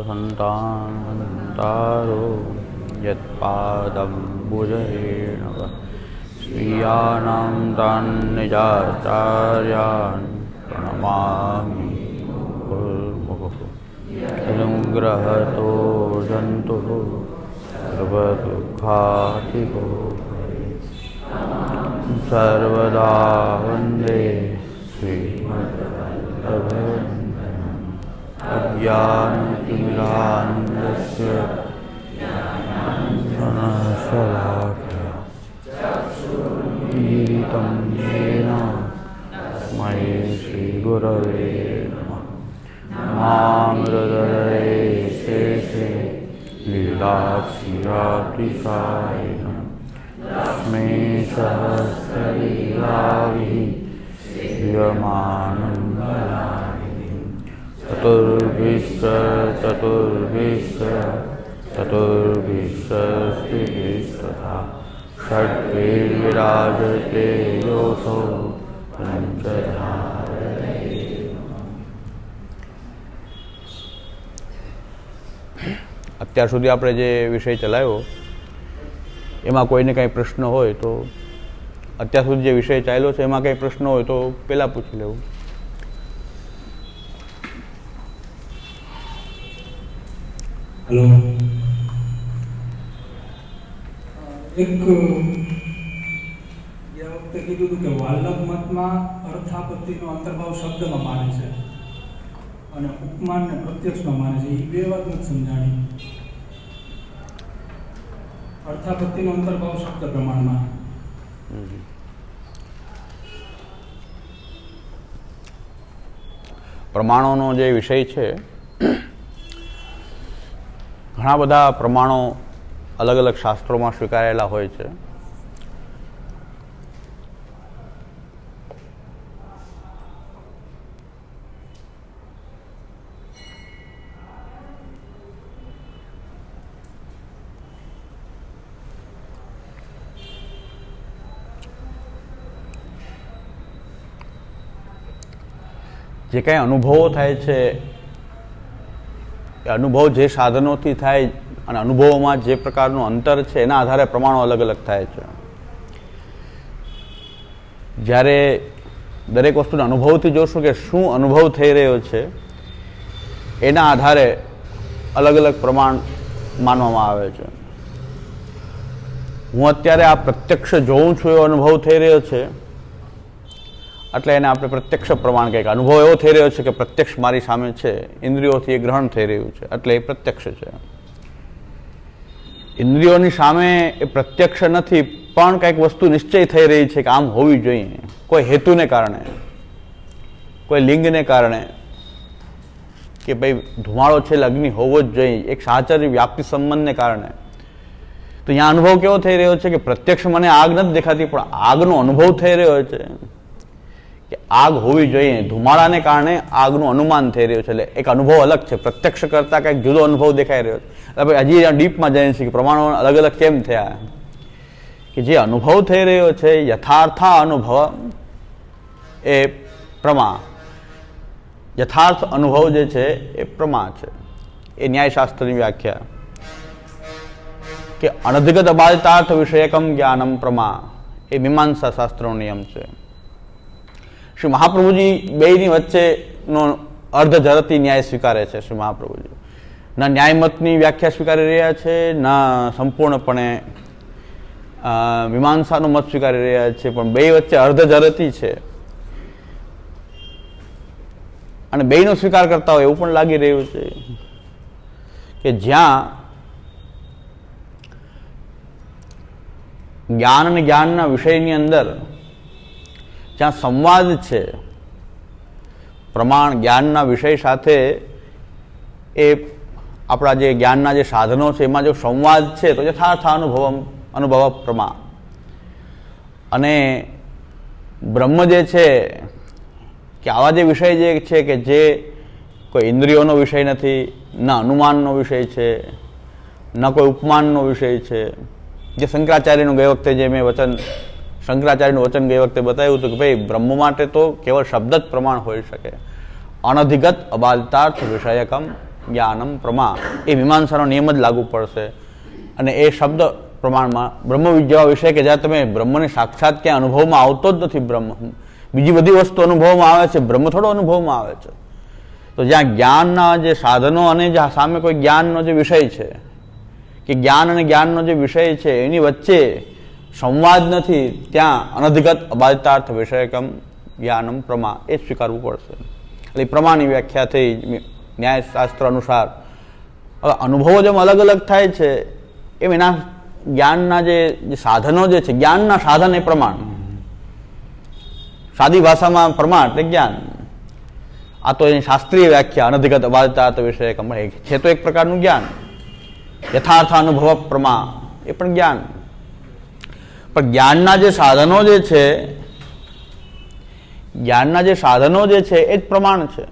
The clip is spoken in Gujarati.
સંતારો યત્પાદં ભુજહેણવ સ્વીયાનાં તાન નિજાચાર્યાન પ્રણમામિ મુર્મુઃ અનુગ્રહતો જંતુઃ સર્વદુઃખાતિગો સર્વદા વંદે શ્રીમદ્ભગવન્તં અજ્ઞાનતિમિરાન્ધસ્ય જ્ઞાનશલાકયા ચક્ષુરુન્મીલિतं येन तस्मै श्रीगुरवे नमः। मामृतये शेषे लीलाक्षीराब्धिसायिनं तस्मै सहस्रलीलाभिः श्रियमाणं बलानिधिं चतुर्भिश्चतुर्भिश्चतुर्भिश्चस्त्रिभिस्तथा षड्भिर्विराजते योऽसौ पञ्चधारये। અત્યાર સુધી આપણે જે વિષય ચલાવ્યો એમાં કોઈને કંઈ પ્રશ્ન હોય તો અત્યાર સુધી જે વિષય ચાલ્યો છે એમાં કંઈ પ્રશ્ન હોય તો પહેલાં પૂછી લેવું. હેલો, એક ગયા વખતે કીધું હતું કે વાલ્લભ મતમાં અર્થાપત્તિનો અંતર્ભાવ શબ્દમાં માને છે અને ઉપમાનને પ્રત્યક્ષમાં માને છે. એ બે વાત નથી સમજાણી. અર્થાપત્તિનો અંતર્ભાવ શબ્દ પ્રમાણમાં. પ્રમાણોનો જે વિષય છે, ઘણા બધા પ્રમાણો અલગ અલગ શાસ્ત્રોમાં સ્વીકારેલા હોય છે. જે કાંઈ અનુભવો થાય છે એ અનુભવ જે સાધનોથી થાય અને અનુભવોમાં જે પ્રકારનું અંતર છે એના આધારે પ્રમાણો અલગ અલગ થાય છે. જ્યારે દરેક વસ્તુના અનુભવથી જોશું કે શું અનુભવ થઈ રહ્યો છે એના આધારે અલગ અલગ પ્રમાણ માનવામાં આવે છે. હું અત્યારે આ પ્રત્યક્ષ જોઉં છું એવો અનુભવ થઈ રહ્યો છે એટલે એને આપણે પ્રત્યક્ષ પ્રમાણ કહીએ. અનુભવ એવો થઈ રહ્યો છે કે પ્રત્યક્ષ મારી સામે છે, ઇન્દ્રિયોથી એ ગ્રહણ થઈ રહ્યું છે એટલે એ પ્રત્યક્ષ છે. ઇન્દ્રિયોની સામે એ પ્રત્યક્ષ નથી પણ કંઈક વસ્તુ નિશ્ચય થઈ રહી છે કે આમ હોવી જોઈએ, કોઈ હેતુને કારણે, કોઈ લિંગને કારણે, કે ભાઈ ધુમાડો છે એટલે અગ્નિ હોવો જ જોઈએ, એક સાહચર્ય વ્યાપ્તિ સંબંધને કારણે. તો અહીંયા અનુભવ કેવો થઈ રહ્યો છે કે પ્રત્યક્ષ મને આગ નથી દેખાતી પણ આગનો અનુભવ થઈ રહ્યો છે કે આગ હોવી જોઈએ. ધુમાડાને કારણે આગનું અનુમાન થઈ રહ્યું છે એટલે એક અનુભવ અલગ છે. પ્રત્યક્ષ કરતાં કંઈક જુદો અનુભવ દેખાઈ રહ્યો છે. એટલે હજી ડીપમાં જઈએ છીએ કે પ્રમાણો અલગ અલગ કેમ થયા, કે જે અનુભવ થઈ રહ્યો છે યથાર્થ અનુભવ એ પ્રમા, યથાર્થ અનુભવ જે છે એ પ્રમા છે. એ ન્યાયશાસ્ત્રની વ્યાખ્યા કે અનધિગત અબાધિતાર્થ વિષયકમ જ્ઞાનમ પ્રમા એ મીમાંસા શાસ્ત્રનો નિયમ છે. શ્રી મહાપ્રભુજી બેયની વચ્ચેનો અર્ધજરતી ન્યાય સ્વીકારે છે. શ્રી મહાપ્રભુજી ના ન્યાયમતની વ્યાખ્યા સ્વીકારી રહ્યા છે, ના સંપૂર્ણપણે મીમાંસાનો મત સ્વીકારી રહ્યા છે, પણ બે વચ્ચે અર્ધજરતી છે. અને બેયનો સ્વીકાર કરતા હોય એવું પણ લાગી રહ્યું છે કે જ્યાં જ્ઞાન અને જ્ઞાનના વિષયની અંદર જ્યાં સંવાદ છે, પ્રમાણ જ્ઞાનના વિષય સાથે એ આપણા જે જ્ઞાનના જે સાધનો છે એમાં જો સંવાદ છે તો યથાર્થ અનુભવ પ્રમા. અને બ્રહ્મ જે છે કે આવા જે વિષય જે છે કે જે કોઈ ઇન્દ્રિયોનો વિષય નથી, ન અનુમાનનો વિષય છે, ન કોઈ ઉપમાનનો વિષય છે. જે શંકરાચાર્યનું ગઈ વખતે જે મેં શંકરાચાર્યનું વચન ગઈ વખતે બતાવ્યું હતું કે ભાઈ બ્રહ્મ માટે તો કેવળ શબ્દ જ પ્રમાણ હોઈ શકે. અનધિગત અબાધિતાર્થ વિષયકમ જ્ઞાનમ પ્રમા, એ મીમાંસાનો નિયમ જ લાગુ પડશે. અને એ શબ્દ પ્રમાણમાં બ્રહ્મ વિદ્યા વિષય કે જ્યાં તમે બ્રહ્મને સાક્ષાત ક્યાં અનુભવમાં આવતો જ નથી, બ્રહ્મ બીજી બધી વસ્તુ અનુભવમાં આવે છે, બ્રહ્મ થોડો અનુભવમાં આવે છે. તો જ્યાં જ્ઞાનના જે સાધનો અને જ્યાં સામે કોઈ જ્ઞાનનો જે વિષય છે, કે જ્ઞાન અને જ્ઞાનનો જે વિષય છે એની વચ્ચે સંવાદ નથી, ત્યાં અનધિગત અબાધિતાર્થ વિષયકમ જ્ઞાનમ પ્રમા એ સ્વીકારવું પડશે. એટલે પ્રમાની વ્યાખ્યા થઈ ન્યાયશાસ્ત્ર અનુસાર. હવે અનુભવો જેમ અલગ અલગ થાય છે એમ એના જ્ઞાનના જે સાધનો જે છે, જ્ઞાનના સાધન એ પ્રમાણ. સાદી ભાષામાં પ્રમાણ એટલે જ્ઞાન. આ તો એની શાસ્ત્રીય વ્યાખ્યા અનધિગત અબાધિતાર્થ વિષયકમ છે, તો એક પ્રકારનું જ્ઞાન. યથાર્થ અનુભવ પ્રમા એ પણ જ્ઞાન. પણ જ્ઞાનના જે સાધનો જે છે, જ્ઞાનના જે સાધનો જે છે એ જ પ્રમાણ છે.